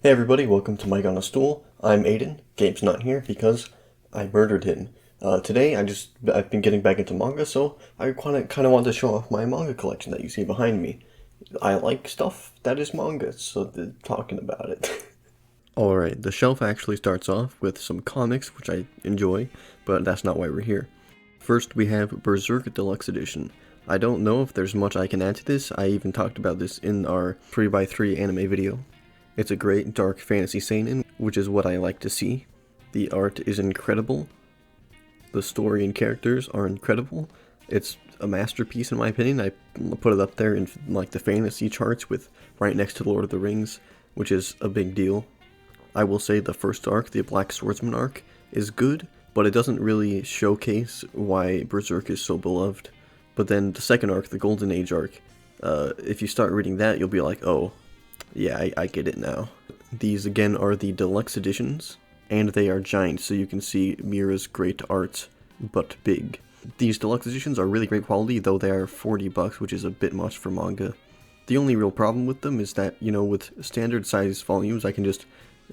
Hey everybody, welcome to Manga on a Stool. I'm Aidan. Gabe's not here because I murdered him. Today I've been getting back into manga, so I kind of want to show off my manga collection that you see behind me. I like stuff that is manga, so talking about it. Alright, the shelf actually starts off with some comics, which I enjoy, but that's not why we're here. First we have Berserk Deluxe Edition. I don't know if there's much I can add to this. I even talked about this in our 3x3 anime video. It's a great dark fantasy seinen, which is what I like to see. The art is incredible. The story and characters are incredible. It's a masterpiece in my opinion. I put it up there in like the fantasy charts with right next to Lord of the Rings, which is a big deal. I will say the first arc, the Black Swordsman arc, is good, but it doesn't really showcase why Berserk is so beloved. But then the second arc, the Golden Age arc, if you start reading that, you'll be like, oh, yeah, I get it now. These again are the deluxe editions, and they are giant, so you can see Mira's great art, but big. These deluxe editions are really great quality, though they are $40, which is a bit much for manga. The only real problem with them is that, you know, with standard size volumes, I can just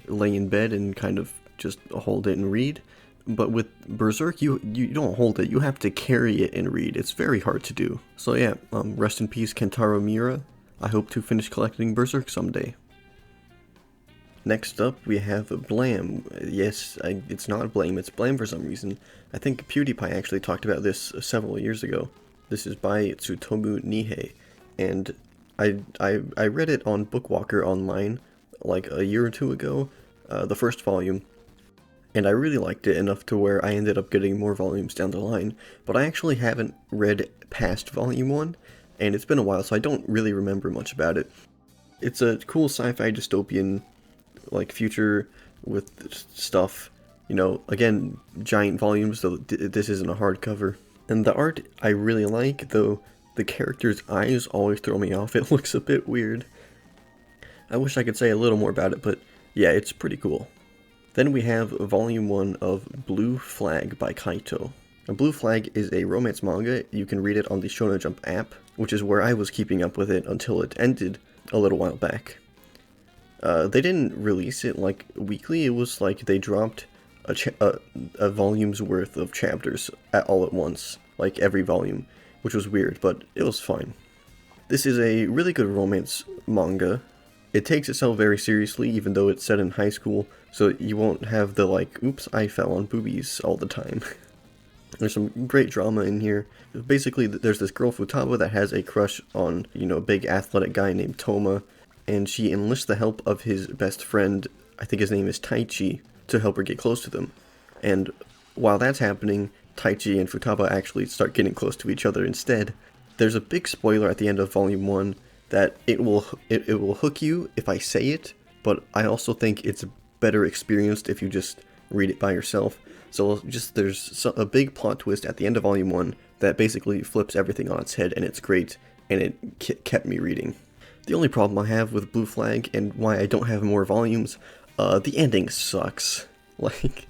lay in bed and kind of just hold it and read. But with Berserk, you don't hold it, you have to carry it and read. It's very hard to do. So yeah, rest in peace Kentaro Miura. I hope to finish collecting Berserk someday. Next up, we have Blam. Yes, it's not Blam, it's Blam for some reason. I think PewDiePie actually talked about this several years ago. This is by Tsutomu Nihei, and I read it on Bookwalker online like a year or two ago, the first volume, and I really liked it enough to where I ended up getting more volumes down the line, but I actually haven't read past volume 1, and it's been a while, so I don't really remember much about it. It's a cool sci-fi dystopian, like, future with stuff, you know, again, giant volumes, so this isn't a hardcover. And the art I really like, though the character's eyes always throw me off. It looks a bit weird. I wish I could say a little more about it, but yeah, it's pretty cool. Then we have Volume 1 of Blue Flag by Kaito. Now, Blue Flag is a romance manga. You can read it on the Shonen Jump app, which is where I was keeping up with it until it ended a little while back. They didn't release it like weekly. It was like they dropped a volume's worth of chapters all at once, like every volume, which was weird, but it was fine. This is a really good romance manga. It takes itself very seriously, even though it's set in high school, so you won't have the like, oops, I fell on boobies all the time. There's some great drama in here. Basically, there's this girl Futaba that has a crush on, you know, a big athletic guy named Toma, and she enlists the help of his best friend, I think his name is Taichi, to help her get close to them. And while that's happening, Taichi and Futaba actually start getting close to each other instead. There's a big spoiler at the end of Volume 1 that it will hook you if I say it, but I also think it's better experienced if you just read it by yourself. So there's a big plot twist at the end of Volume 1 that basically flips everything on its head, and it's great, and it kept me reading. The only problem I have with Blue Flag, and why I don't have more volumes, the ending sucks. Like,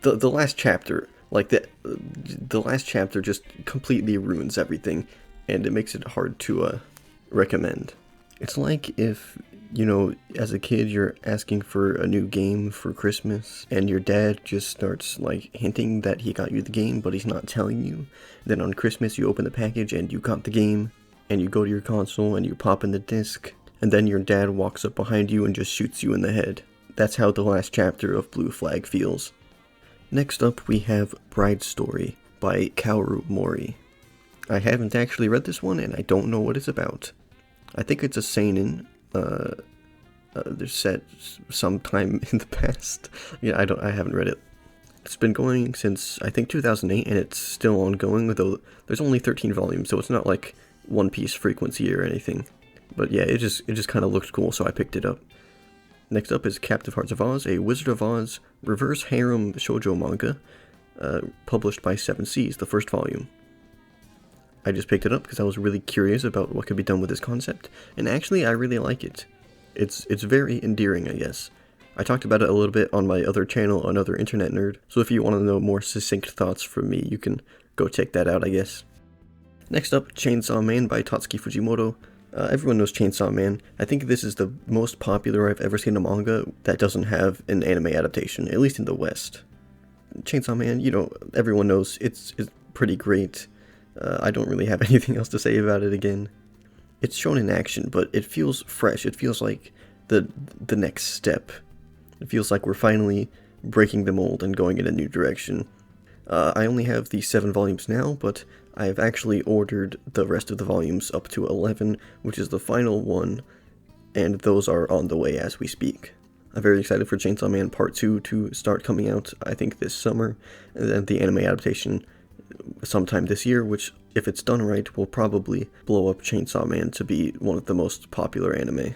the last chapter, like the last chapter just completely ruins everything, and it makes it hard to recommend. It's like if, you know, as a kid you're asking for a new game for Christmas, and your dad just starts like hinting that he got you the game, but he's not telling you. Then on Christmas you open the package and you got the game, and you go to your console and you pop in the disc, and then your dad walks up behind you and just shoots you in the head. That's how the last chapter of Blue Flag feels. Next up we have Bride Story by Kaoru Mori. I haven't actually read this one, and I don't know what it's about. I think it's a seinen. They're set sometime in the past. Yeah, I haven't read it. It's been going since, I think, 2008, and it's still ongoing, though there's only 13 volumes, so it's not like One Piece frequency or anything. But yeah, it just kind of looked cool, so I picked it up. Next up is Captive Hearts of Oz, a Wizard of Oz reverse harem shoujo manga, published by Seven Seas, the first volume. I just picked it up because I was really curious about what could be done with this concept, and actually I really like it. It's very endearing, I guess. I talked about it a little bit on my other channel, Another Internet Nerd, so if you want to know more succinct thoughts from me, you can go check that out, I guess. Next up, Chainsaw Man by Tatsuki Fujimoto. Everyone knows Chainsaw Man. I think this is the most popular I've ever seen a manga that doesn't have an anime adaptation, at least in the West. Chainsaw Man, you know, everyone knows it's pretty great. I don't really have anything else to say about it again. It's shown in action, but it feels fresh. It feels like the next step. It feels like we're finally breaking the mold and going in a new direction. I only have the 7 volumes now, but I've actually ordered the rest of the volumes up to 11, which is the final one, and those are on the way as we speak. I'm very excited for Chainsaw Man Part 2 to start coming out, I think this summer, and then the anime adaptation sometime this year, which, if it's done right, will probably blow up Chainsaw Man to be one of the most popular anime.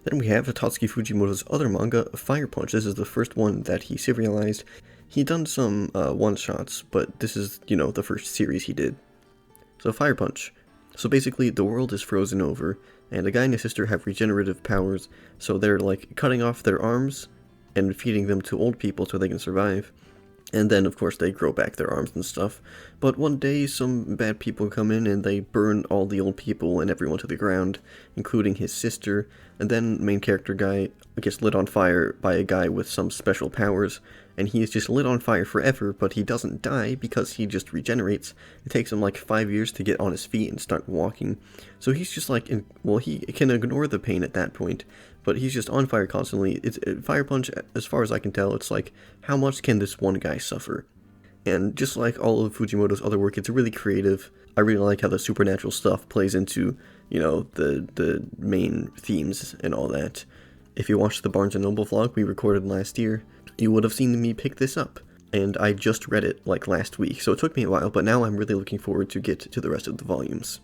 Then we have Tatsuki Fujimoto's other manga, Fire Punch. This is the first one that he serialized. He'd done some one-shots, but this is, you know, the first series he did. So Fire Punch. So basically, the world is frozen over, and a guy and his sister have regenerative powers, so they're like cutting off their arms and feeding them to old people so they can survive. And then, of course, they grow back their arms and stuff. But one day, some bad people come in and they burn all the old people and everyone to the ground, including his sister. And then main character guy gets lit on fire by a guy with some special powers. And he is just lit on fire forever, but he doesn't die because he just regenerates. It takes him like 5 years to get on his feet and start walking. So he's just like, well, he can ignore the pain at that point. But he's just on fire constantly. Fire Punch, as far as I can tell, it's like, how much can this one guy suffer? And just like all of Fujimoto's other work, it's really creative. I really like how the supernatural stuff plays into, you know, the main themes and all that. If you watched the Barnes & Noble vlog we recorded last year, you would have seen me pick this up. And I just read it, like, last week, so it took me a while, but now I'm really looking forward to get to the rest of the volumes.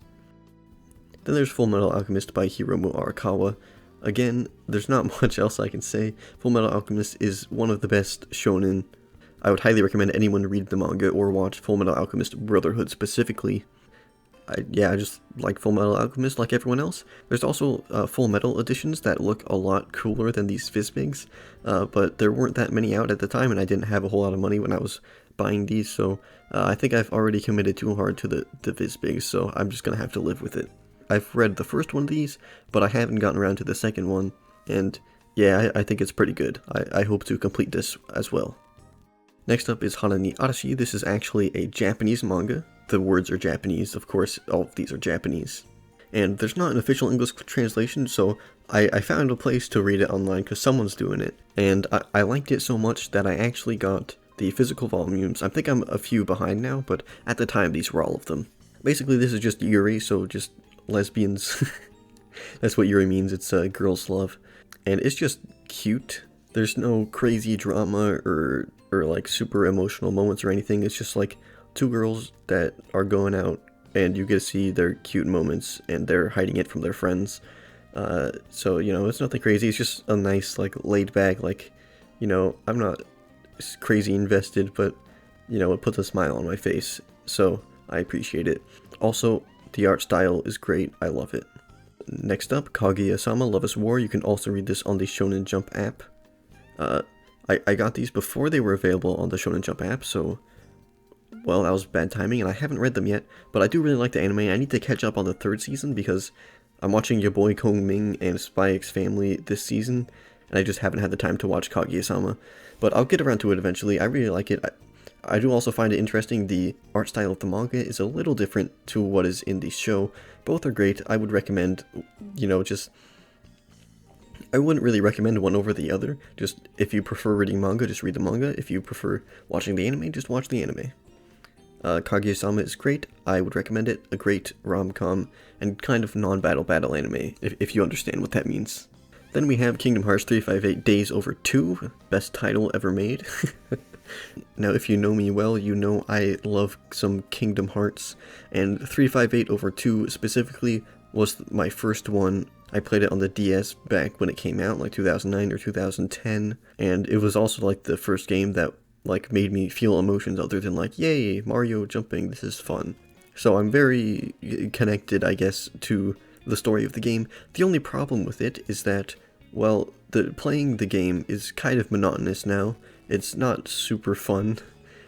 Then there's Fullmetal Alchemist by Hiromu Arakawa. Again, there's not much else I can say. Fullmetal Alchemist is one of the best shonen. I would highly recommend anyone read the manga or watch Fullmetal Alchemist Brotherhood specifically. I just like Fullmetal Alchemist like everyone else. There's also Full Metal editions that look a lot cooler than these Fizbigs, but there weren't that many out at the time, and I didn't have a whole lot of money when I was buying these, so I think I've already committed too hard to the Fizbigs, so I'm just going to have to live with it. I've read the first one of these, but I haven't gotten around to the second one, and yeah, I think it's pretty good. I hope to complete this as well. Next up is Hanai ni Arashi. This is actually a Japanese manga. The words are Japanese, of course, all of these are Japanese. And there's not an official English translation, so I found a place to read it online because someone's doing it. And I liked it so much that I actually got the physical volumes. I think I'm a few behind now, but at the time these were all of them. Basically, this is just Yuri, so just lesbians. That's what Yuri means, it's girls' love. And it's just cute. There's no crazy drama or like super emotional moments or anything. It's just like two girls that are going out and you get to see their cute moments and they're hiding it from their friends. So, you know, it's nothing crazy. It's just a nice, like, laid back, like, you know, I'm not crazy invested, but, you know, it puts a smile on my face. So I appreciate it. Also, the art style is great. I love it. Next up, Kamisama Loves War. You can also read this on the Shonen Jump app. I got these before they were available on the Shonen Jump app, so, well, that was bad timing, and I haven't read them yet, but I do really like the anime. I need to catch up on the third season, because I'm watching your boy Kong Ming and Spy X Family this season, and I just haven't had the time to watch Kaguya-sama, but I'll get around to it eventually. I really like it. I do also find it interesting. The art style of the manga is a little different to what is in the show. Both are great. I would recommend, you know, I wouldn't really recommend one over the other. Just, if you prefer reading manga, just read the manga. If you prefer watching the anime, just watch the anime. Kaguya-sama is great. I would recommend it. A great rom-com and kind of non-battle anime, if you understand what that means. Then we have Kingdom Hearts 358 Days Over 2, best title ever made. Now, if you know me well, you know I love some Kingdom Hearts, and 358 over 2 specifically was my first one. I played it on the DS back when it came out, like 2009 or 2010, and it was also like the first game that like made me feel emotions other than like, yay, Mario jumping, this is fun. So I'm very connected, I guess, to the story of the game. The only problem with it is that, well, playing the game is kind of monotonous now. It's not super fun,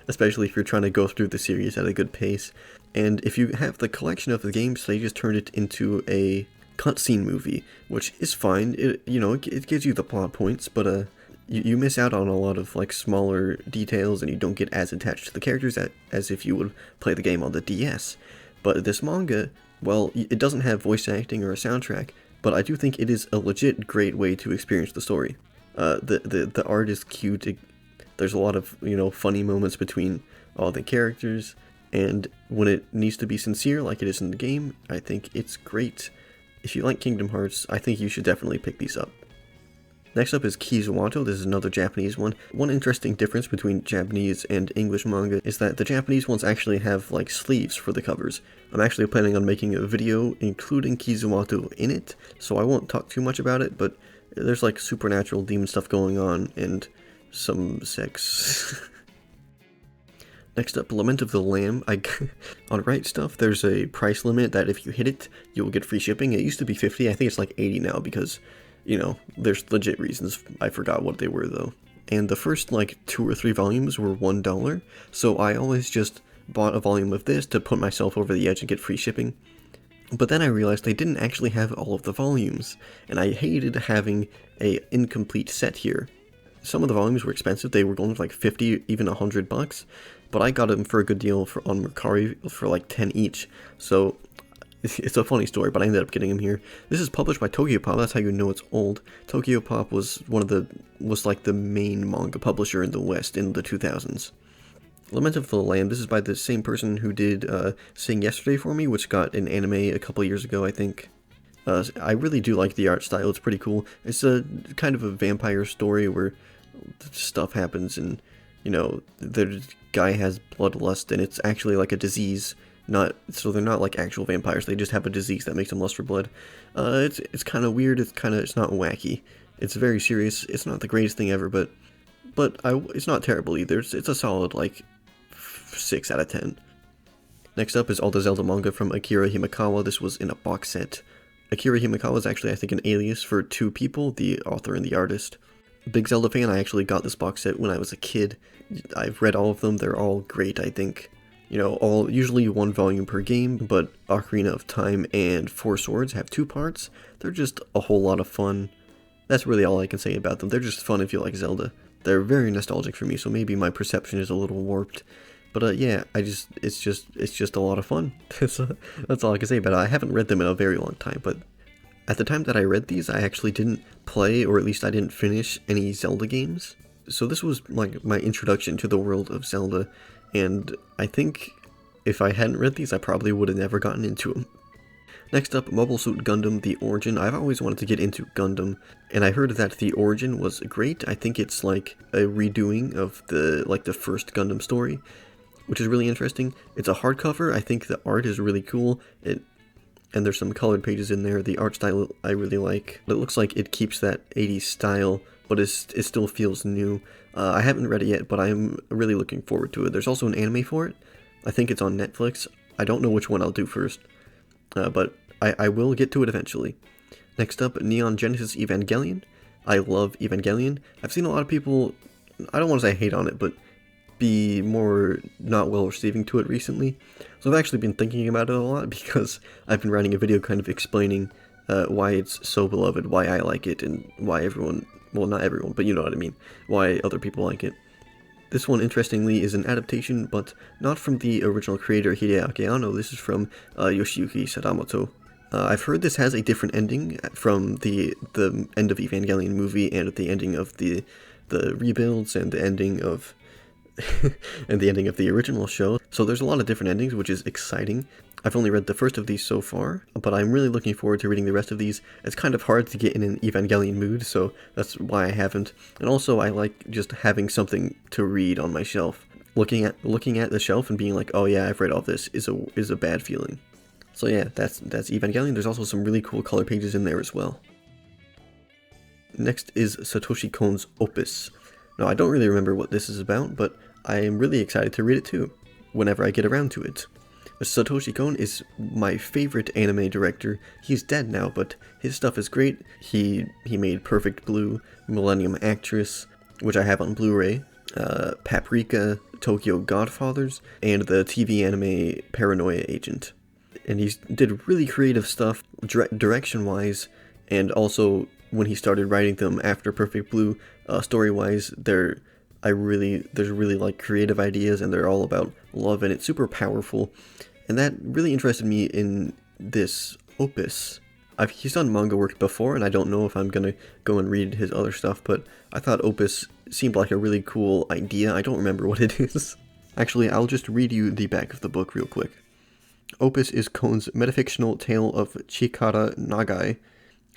especially if you're trying to go through the series at a good pace. And if you have the collection of the games, they just turned it into a cutscene movie, which is fine. It gives you the plot points, but you miss out on a lot of like smaller details, and you don't get as attached to the characters as if you would play the game on the DS. But this manga, well, it doesn't have voice acting or a soundtrack, but I do think it is a legit great way to experience the story. The art is cute. There's a lot of funny moments between all the characters, and when it needs to be sincere like it is in the game, I think it's great. If you like Kingdom Hearts, I think you should definitely pick these up. Next up is Kizawanto. This is another Japanese one. One interesting difference between Japanese and English manga is that the Japanese ones actually have like sleeves for the covers. I'm actually planning on making a video including Kizawanto in it, so I won't talk too much about it, but there's like supernatural demon stuff going on and some sex. Next up, Lament of the Lamb. On Right Stuff, there's a price limit that if you hit it, you'll get free shipping. It used to be 50, I think it's like 80 now because there's legit reasons. I forgot what they were though. And the first like 2 or 3 volumes were $1, so I always just bought a volume of this to put myself over the edge and get free shipping. But then I realized they didn't actually have all of the volumes, and I hated having a incomplete set here. Some of the volumes were expensive. They were going for like 50, even $100, but I got them for a good deal on Mercari for like 10 each. So it's a funny story, but I ended up getting them here. This is published by Tokyopop. That's how you know it's old. Tokyopop was like the main manga publisher in the West in the 2000s. Lament of the Lamb. This is by the same person who did Sing Yesterday for me, which got an anime a couple years ago, I think. I really do like the art style. It's pretty cool. It's a kind of a vampire story where stuff happens, and the guy has bloodlust, and it's actually like a disease. So they're not like actual vampires. They just have a disease that makes them lust for blood. It's kind of weird. It's not wacky. It's very serious. It's not the greatest thing ever, but it's not terrible either. It's a solid like 6 out of 10. Next up is all the Zelda manga from Akira Himekawa. This was in a box set. Akira Himekawa is actually, I think, an alias for 2 people, the author and the artist. Big Zelda fan. I actually got this box set when I was a kid. I've read all of them. They're all great, I think. All usually 1 volume per game, but Ocarina of Time and 4 Swords have 2 parts. They're just a whole lot of fun. That's really all I can say about them. They're just fun if you like Zelda. They're very nostalgic for me, so maybe my perception is a little warped. But yeah, it's just a lot of fun. That's all I can say about it. I haven't read them in a very long time, but at the time that I read these, I actually didn't play, or at least I didn't finish any Zelda games. So this was like my introduction to the world of Zelda, and I think if I hadn't read these, I probably would have never gotten into them. Next up, Mobile Suit Gundam The Origin. I've always wanted to get into Gundam, and I heard that The Origin was great. I think it's like a redoing of the first Gundam story, which is really interesting. It's a hardcover. I think the art is really cool. And there's some colored pages in there. The art style I really like. It looks like it keeps that 80s style, but it still feels new. I haven't read it yet, but I'm really looking forward to it. There's also an anime for it. I think it's on Netflix. I don't know which one I'll do first, but I will get to it eventually. Next up, Neon Genesis Evangelion. I love Evangelion. I've seen a lot of people, I don't want to say hate on it, but be more not well receiving to it recently. So I've actually been thinking about it a lot because I've been writing a video kind of explaining why it's so beloved, why I like it, and why everyone, well, not everyone, but you know what I mean, why other people like it. This one, interestingly, is an adaptation, but not from the original creator Hideaki Anno. This is from Yoshiyuki Sadamoto. I've heard this has a different ending from the end of Evangelion movie and the ending of the rebuilds and the ending of and the ending of the original show. So there's a lot of different endings, which is exciting. I've only read the first of these so far, but I'm really looking forward to reading the rest of these. It's kind of hard to get in an Evangelion mood, so that's why I haven't. And also I like just having something to read on my shelf. Looking at the shelf and being like, oh yeah, I've read all this is a bad feeling. So yeah, that's Evangelion. There's also some really cool color pages in there as well. Next is Satoshi Kon's Opus. Now, I don't really remember what this is about, but I am really excited to read it too, whenever I get around to it. Satoshi Kon is my favorite anime director. He's dead now, but his stuff is great. He made Perfect Blue, Millennium Actress, which I have on Blu-ray. Paprika, Tokyo Godfathers, and the TV anime Paranoia Agent. And he did really creative stuff direction-wise, and also when he started writing them after Perfect Blue, story-wise, there's really like creative ideas, and they're all about love, and it's super powerful. And that really interested me in this Opus. He's done manga work before, and I don't know if I'm gonna go and read his other stuff, but I thought Opus seemed like a really cool idea. I don't remember what it is. Actually, I'll just read you the back of the book real quick. Opus is Kons' metafictional tale of Chikara Nagai,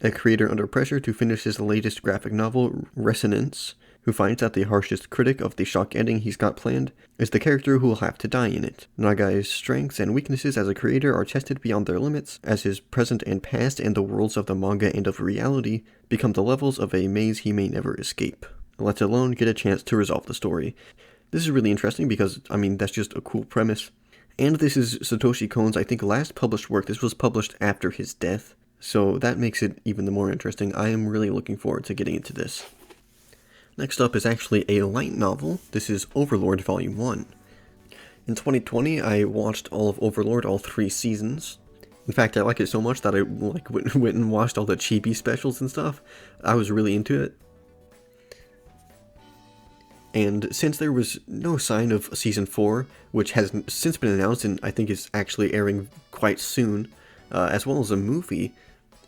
a creator under pressure to finish his latest graphic novel, Resonance, who finds that the harshest critic of the shock ending he's got planned is the character who will have to die in it. Nagai's strengths and weaknesses as a creator are tested beyond their limits, as his present and past and the worlds of the manga and of reality become the levels of a maze he may never escape, let alone get a chance to resolve the story. This is really interesting because, that's just a cool premise. And this is Satoshi Kon's, I think, last published work. This was published after his death, so that makes it even more interesting. I am really looking forward to getting into this. Next up is actually a light novel. This is Overlord Volume 1. In 2020, I watched all of Overlord, all 3 seasons. In fact, I like it so much that I went and watched all the chibi specials and stuff. I was really into it. And since there was no sign of Season 4, which has since been announced and I think is actually airing quite soon, as well as a movie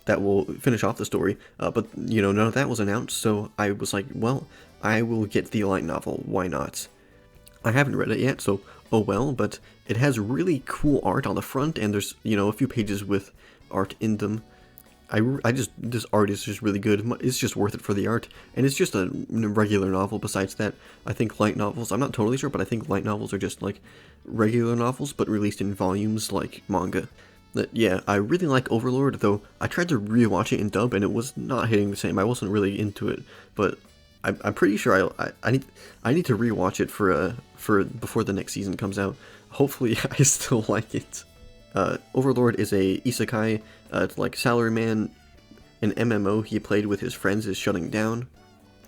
that will finish off the story, but none of that was announced, so I was like, well, I will get the light novel, why not? I haven't read it yet, so oh well, but it has really cool art on the front, and there's, a few pages with art in them. This art is just really good. It's just worth it for the art, and it's just a regular novel. Besides that, I think light novels, I'm not totally sure, but I think light novels are just like regular novels, but released in volumes like manga. Yeah, I really like Overlord, though I tried to rewatch it in dub, and it was not hitting the same. I wasn't really into it, but I'm pretty sure I need to rewatch it for before the next season comes out. Hopefully, I still like it. Overlord is a isekai, like Salaryman, an MMO he played with his friends is shutting down,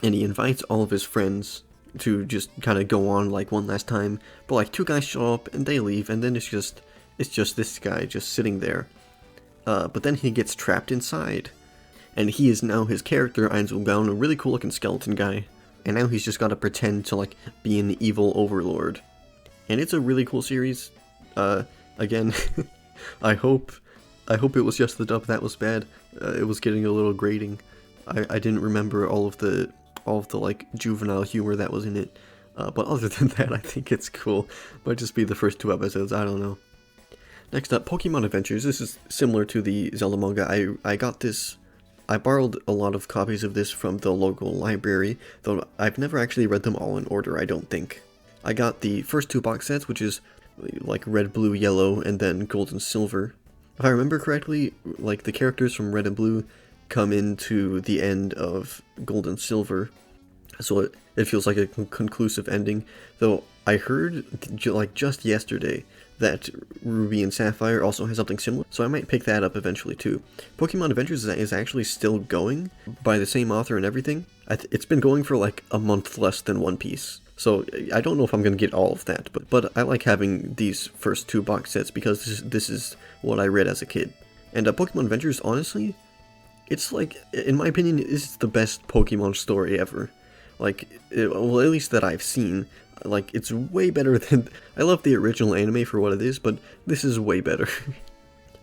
and he invites all of his friends to just kind of go on like one last time, but like 2 guys show up and they leave, and then it's just this guy just sitting there. But then he gets trapped inside, and he is now his character, Einzelgaun, a really cool looking skeleton guy, and now he's just got to pretend to like be an evil overlord. And it's a really cool series. Again, I hope it was just the dub that was bad. It was getting a little grating. I didn't remember all of the like juvenile humor that was in it. But other than that, I think it's cool. Might just be the first 2 episodes, I don't know. Next up, Pokemon Adventures. This is similar to the Zelda manga. I got this. I borrowed a lot of copies of this from the local library, though I've never actually read them all in order, I don't think. I got the first 2 box sets, which is like red, blue, yellow, and then gold and silver. If I remember correctly, like the characters from red and blue come into the end of gold and silver, so it feels like a conclusive ending. Though I heard like just yesterday that Ruby and Sapphire also has something similar, so I might pick that up eventually too. Pokemon Adventures is actually still going by the same author and everything. It's been going for like a month less than One Piece. So I don't know if I'm going to get all of that, but I like having these first 2 box sets because this is what I read as a kid. And Pokemon Adventures, honestly, it's like, in my opinion, it's the best Pokemon story ever. Like, well, at least that I've seen. Like, it's way better than... I love the original anime for what it is, but this is way better.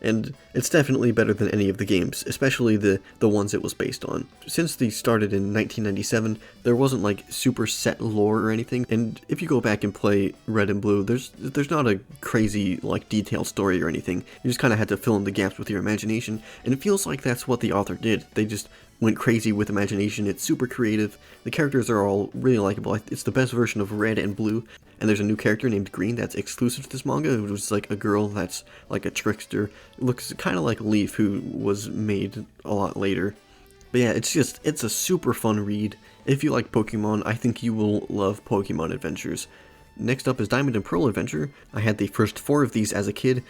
And it's definitely better than any of the games, especially the ones it was based on. Since they started in 1997, there wasn't like super set lore or anything, and if you go back and play Red and Blue, there's not a crazy like detailed story or anything. You just kind of had to fill in the gaps with your imagination, and it feels like that's what the author did. They just went crazy with imagination. It's super creative. The characters are all really likable. It's the best version of Red and Blue. And there's a new character named Green that's exclusive to this manga. It was like a girl that's like a trickster. It looks kind of like Leaf, who was made a lot later. But yeah, it's a super fun read. If you like Pokemon, I think you will love Pokemon Adventures. Next up is Diamond and Pearl Adventure. I had the first 4 of these as a kid,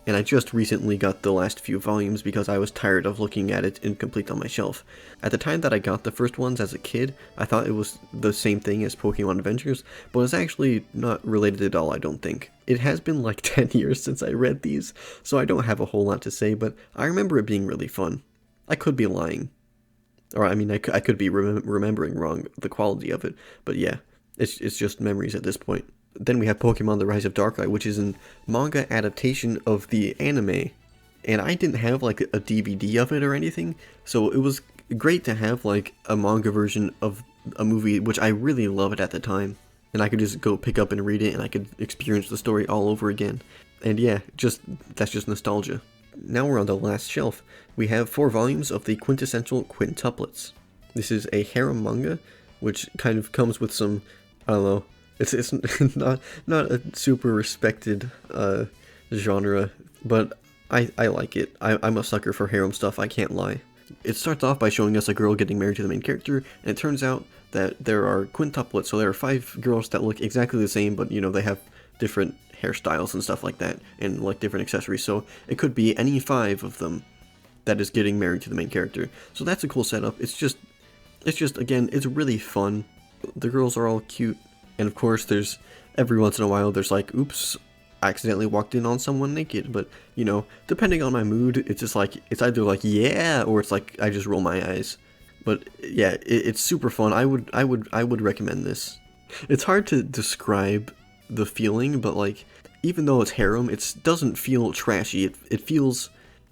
and I just recently got the last few volumes because I was tired of looking at it incomplete on my shelf. At the time that I got the first ones as a kid, I thought it was the same thing as Pokemon Adventures, but it's actually not related at all, I don't think. It has been like 10 years since I read these, so I don't have a whole lot to say, but I remember it being really fun. I could be lying. Or, I mean, I could be remembering wrong the quality of it, but yeah, it's just memories at this point. Then we have Pokemon The Rise of Darkrai, which is a manga adaptation of the anime, and I didn't have like a DVD of it or anything, so it was great to have like a manga version of a movie which I really loved at the time, and I could just go pick up and read it, and I could experience the story all over again. And yeah, that's just nostalgia. Now we're on the last shelf. We have 4 volumes of the quintessential quintuplets. This is a harem manga, which kind of comes with some, I don't know, it's not a super respected genre, but I like it. I'm a sucker for harem stuff, I can't lie. It starts off by showing us a girl getting married to the main character, and it turns out that there are quintuplets, so there are 5 girls that look exactly the same, but you know, they have different hairstyles and stuff like that, and like different accessories, so it could be any 5 of them that is getting married to the main character. So that's a cool setup. It's just again, it's really fun. The girls are all cute. And of course, there's every once in a while, there's like, oops, I accidentally walked in on someone naked. But, you know, depending on my mood, it's just like, it's either like, yeah, or it's like, I just roll my eyes. But yeah, it's super fun. I would recommend this. It's hard to describe the feeling, but like, even though it's harem, it doesn't feel trashy. It feels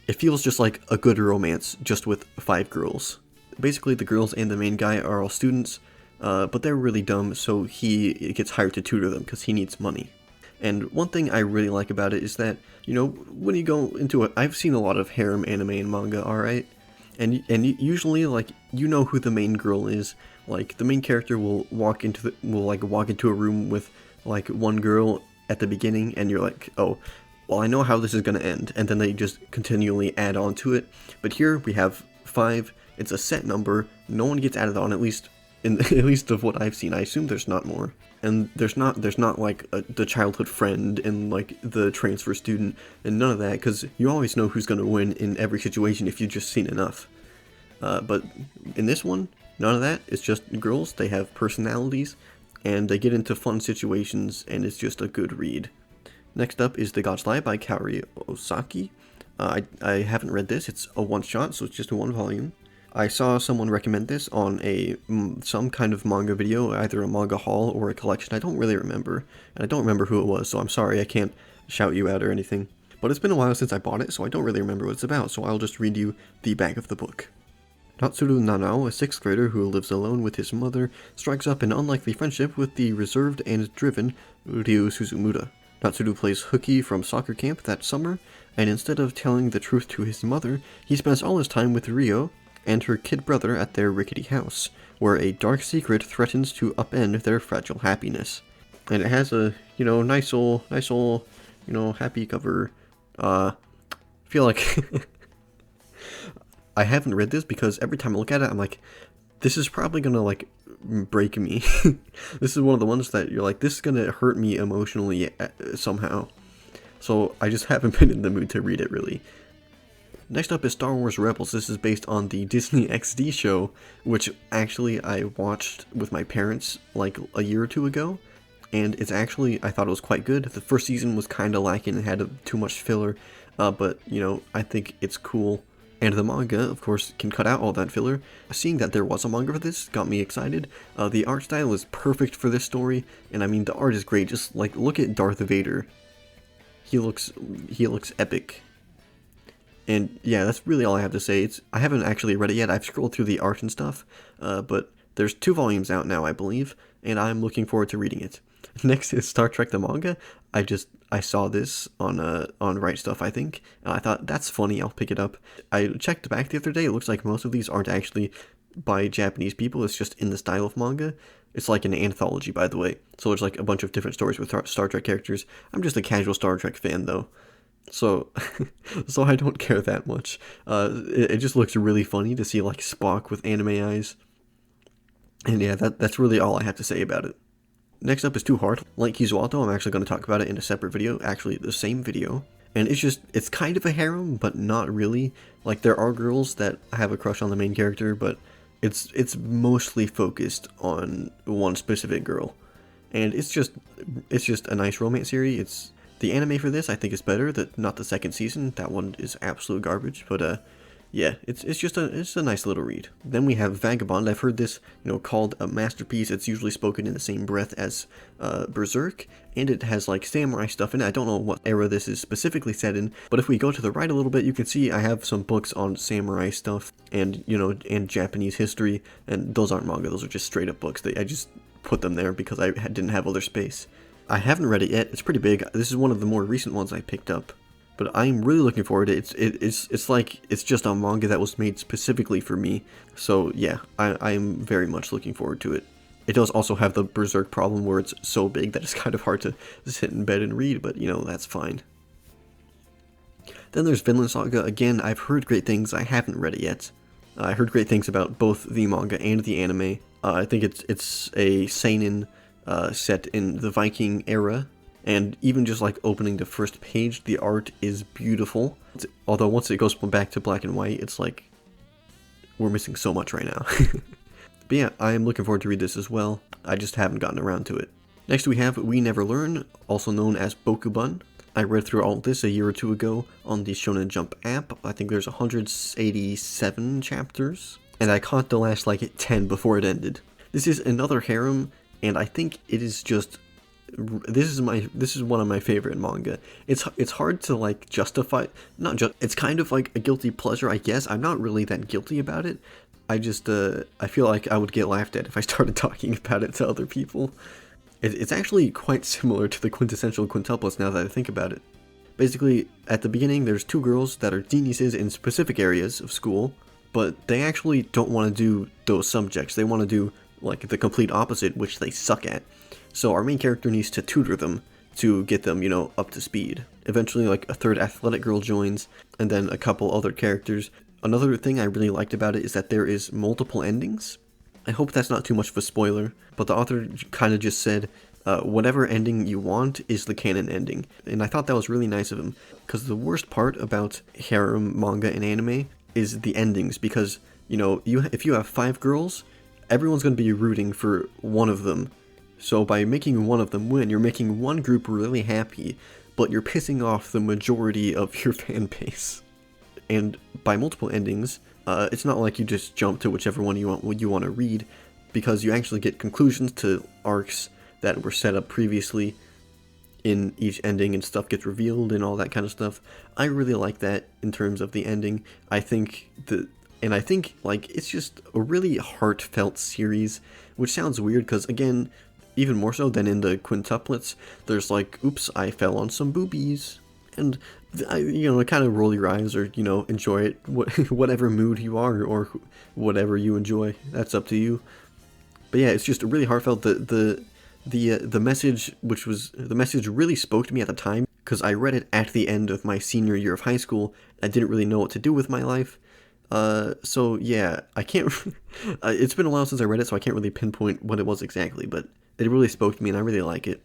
just like a good romance, just with 5 girls. Basically, the girls and the main guy are all students. But they're really dumb, so he gets hired to tutor them because he needs money. And one thing I really like about it is that, you know, when you go into it, I've seen a lot of harem anime and manga, alright? And usually, like, you know who the main girl is. Like, the main character will walk into a room with, like, one girl at the beginning, and you're like, oh, well, I know how this is gonna end. And then they just continually add on to it. But here, we have 5, it's a set number, no one gets added on, at least of what I've seen. I assume there's not more, and there's not like the childhood friend and like the transfer student and none of that, because you always know who's gonna win in every situation if you've just seen enough. But in this one, none of that. It's just girls. They have personalities, and they get into fun situations, and it's just a good read. Next up is The God's Lie by Kaori Osaki. I haven't read this. It's a one-shot, so it's just a 1 volume. I saw someone recommend this on some kind of manga video, either a manga haul or a collection. I don't really remember, and I don't remember who it was, so I'm sorry I can't shout you out or anything. But it's been a while since I bought it, so I don't really remember what it's about, so I'll just read you the back of the book. Natsuru Nanao, a 6th grader who lives alone with his mother, strikes up an unlikely friendship with the reserved and driven Ryu Suzumura. Natsuru plays hooky from soccer camp that summer, and instead of telling the truth to his mother, he spends all his time with Ryo and her kid brother at their rickety house, where a dark secret threatens to upend their fragile happiness. And it has a, you know, nice ol', you know, happy cover. Feel like I haven't read this because every time I look at it, I'm like, this is probably gonna like break me. This is one of the ones that you're like, this is gonna hurt me emotionally somehow. So I just haven't been in the mood to read it really. Next up is Star Wars Rebels. This is based on the Disney XD show, which actually I watched with my parents like a year or 2 ago, and it's actually, I thought it was quite good. The first season was kind of lacking and had too much filler, but, you know, I think it's cool. And the manga, of course, can cut out all that filler. Seeing that there was a manga for this got me excited. The art style is perfect for this story, and I mean, the art is great. Just, like, look at Darth Vader. He looks epic. And yeah, that's really all I have to say. I haven't actually read it yet. I've scrolled through the art and stuff, but there's 2 volumes out now, I believe, and I'm looking forward to reading it. Next is Star Trek the manga. I saw this on Right Stuff, I think, and I thought, that's funny, I'll pick it up. I checked back the other day. It looks like most of these aren't actually by Japanese people. It's just in the style of manga. It's like an anthology, by the way. So there's like a bunch of different stories with Star Trek characters. I'm just a casual Star Trek fan, though. So I don't care that much. It just looks really funny to see like Spock with anime eyes. And yeah, that's really all I have to say about it. Next up is Too Hard. Like Kizawanto, I'm actually going to talk about it in a separate video, actually the same video. And it's kind of a harem, but not really. Like, there are girls that have a crush on the main character, but it's mostly focused on one specific girl. And it's just a nice romance series. The anime for this I think is better, not the second season. That one is absolute garbage, but yeah, it's a nice little read. Then we have Vagabond. I've heard this, called a masterpiece. It's usually spoken in the same breath as Berserk, and it has like samurai stuff in it. I don't know what era this is specifically set in, but if we go to the right a little bit, you can see I have some books on samurai stuff and and Japanese history, and those aren't manga. Those are just straight up books. I just put them there because I didn't have other space. I haven't read it yet. It's pretty big. This is one of the more recent ones I picked up. But I'm really looking forward to it. It's like it's just a manga that was made specifically for me. So yeah, I'm very much looking forward to it. It does also have the Berserk problem where it's so big that it's kind of hard to sit in bed and read, but that's fine. Then there's Vinland Saga. Again, I've heard great things. I haven't read it yet. I heard great things about both the manga and the anime. I think it's a seinen set in the Viking era. And even just like opening the first page, the art is beautiful. Although once it goes back to black and white, it's like we're missing so much right now. But yeah, I am looking forward to read this as well. I just haven't gotten around to it. Next we have We Never Learn, also known as Bokubun. I read through all of this a year or two ago on the Shonen Jump app. I think there's 187 chapters, and I caught the last like 10 before it ended. This is another harem, and I think it is just... This is one of my favorite manga. It's hard to like justify, it's kind of like a guilty pleasure, I guess. I'm not really that guilty about it. I feel like I would get laughed at if I started talking about it to other people. It's actually quite similar to the quintessential quintuplets now that I think about it. Basically, at the beginning, there's two girls that are geniuses in specific areas of school, but they actually don't want to do those subjects. They want to do like the complete opposite, which they suck at. So our main character needs to tutor them to get them, up to speed. Eventually, like, a third athletic girl joins, and then a couple other characters. Another thing I really liked about it is that there is multiple endings. I hope that's not too much of a spoiler, but the author kind of just said, whatever ending you want is the canon ending. And I thought that was really nice of him, because the worst part about harem manga and anime is the endings, because, if you have 5 girls, everyone's going to be rooting for one of them. So by making one of them win, you're making one group really happy, but you're pissing off the majority of your fan base. And by multiple endings, it's not like you just jump to whichever one you want to read, because you actually get conclusions to arcs that were set up previously in each ending, and stuff gets revealed and all that kind of stuff. I really like that in terms of the ending. I think like it's just a really heartfelt series, which sounds weird because, again, even more so than in the quintuplets, there's like, oops, I fell on some boobies. And, kind of roll your eyes or, enjoy it, whatever mood you are or whatever you enjoy. That's up to you. But yeah, it's just really heartfelt. The message, the message really spoke to me at the time because I read it at the end of my senior year of high school. I didn't really know what to do with my life. So yeah, I can't, it's been a while since I read it, so I can't really pinpoint what it was exactly, but it really spoke to me, and I really like it.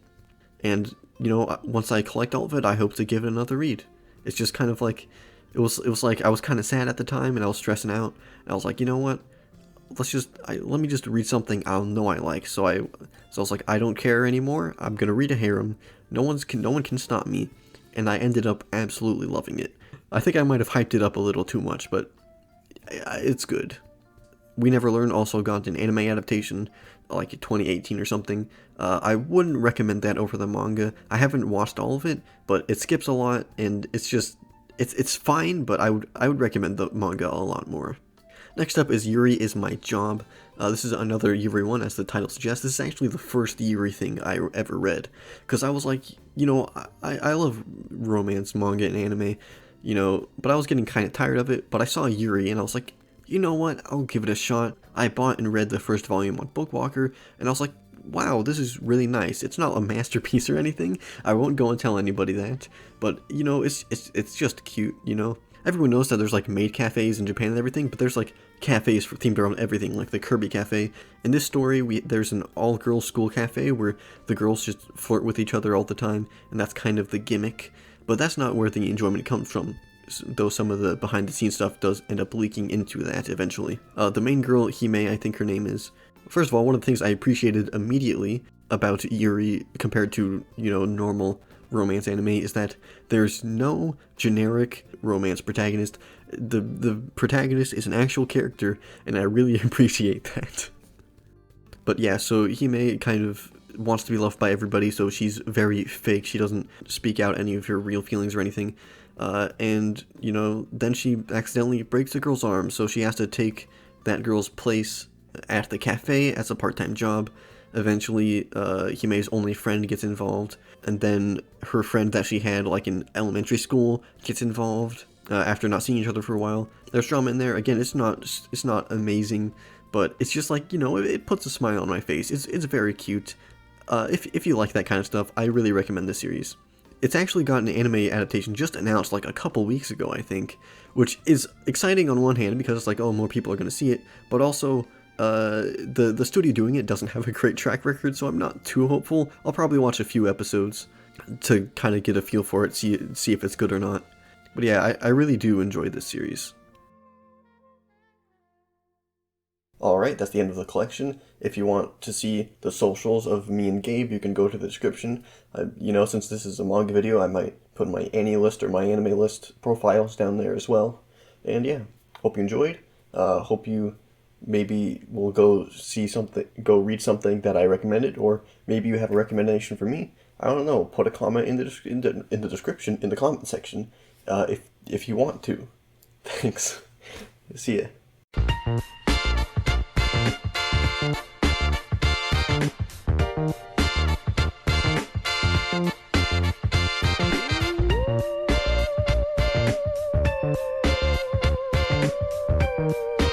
And, once I collect all of it, I hope to give it another read. It's just kind of like, it was like I was kind of sad at the time, and I was stressing out. And I was like, you know what? Let me just read something I know I like. So I was like, I don't care anymore. I'm gonna read a harem. No one can stop me. And I ended up absolutely loving it. I think I might have hyped it up a little too much, but it's good. We Never Learn also got an anime adaptation, like 2018 or something. I wouldn't recommend that over the manga. I haven't watched all of it, but it skips a lot, and it's fine, but I would recommend the manga a lot more. Next up is Yuri Is My Job. This is another Yuri one, as the title suggests. This is actually the first Yuri thing I ever read, because I was like, I love romance manga and anime, but I was getting kind of tired of it. But I saw Yuri, and I was like, you know what, I'll give it a shot. I bought and read the first volume on Bookwalker, and I was like, wow, this is really nice. It's not a masterpiece or anything. I won't go and tell anybody that, but, it's just cute, Everyone knows that there's, like, maid cafes in Japan and everything, but there's, like, cafes themed around everything, like the Kirby Cafe. In this story, there's an all-girls school cafe where the girls just flirt with each other all the time, and that's kind of the gimmick. But that's not where the enjoyment comes from, though some of the behind-the-scenes stuff does end up leaking into that eventually. The main girl, Hime, I think her name is. First of all, one of the things I appreciated immediately about Yuri compared to, normal romance anime is that there's no generic romance protagonist. The protagonist is an actual character, and I really appreciate that. But yeah, so Hime kind of wants to be loved by everybody, so she's very fake. She doesn't speak out any of her real feelings or anything. And, then she accidentally breaks a girl's arm, so she has to take that girl's place at the cafe as a part-time job. Eventually, Hime's only friend gets involved, and then her friend that she had, like, in elementary school gets involved, after not seeing each other for a while. There's drama in there. Again, it's not amazing, but it's just like, it puts a smile on my face. It's very cute. If you like that kind of stuff, I really recommend this series. It's actually got an anime adaptation just announced like a couple weeks ago, I think, which is exciting on one hand because it's like, oh, more people are going to see it, but also the studio doing it doesn't have a great track record, so I'm not too hopeful. I'll probably watch a few episodes to kind of get a feel for it, see if it's good or not. But yeah, I really do enjoy this series. Alright, that's the end of the collection. If you want to see the socials of me and Gabe, you can go to the description. Since this is a manga video, I might put my Annie list or my anime list profiles down there as well. And yeah, hope you enjoyed. Hope you maybe will go read something that I recommended, or maybe you have a recommendation for me. I don't know. Put a comment in the description, in the comment section, if you want to. Thanks. See ya.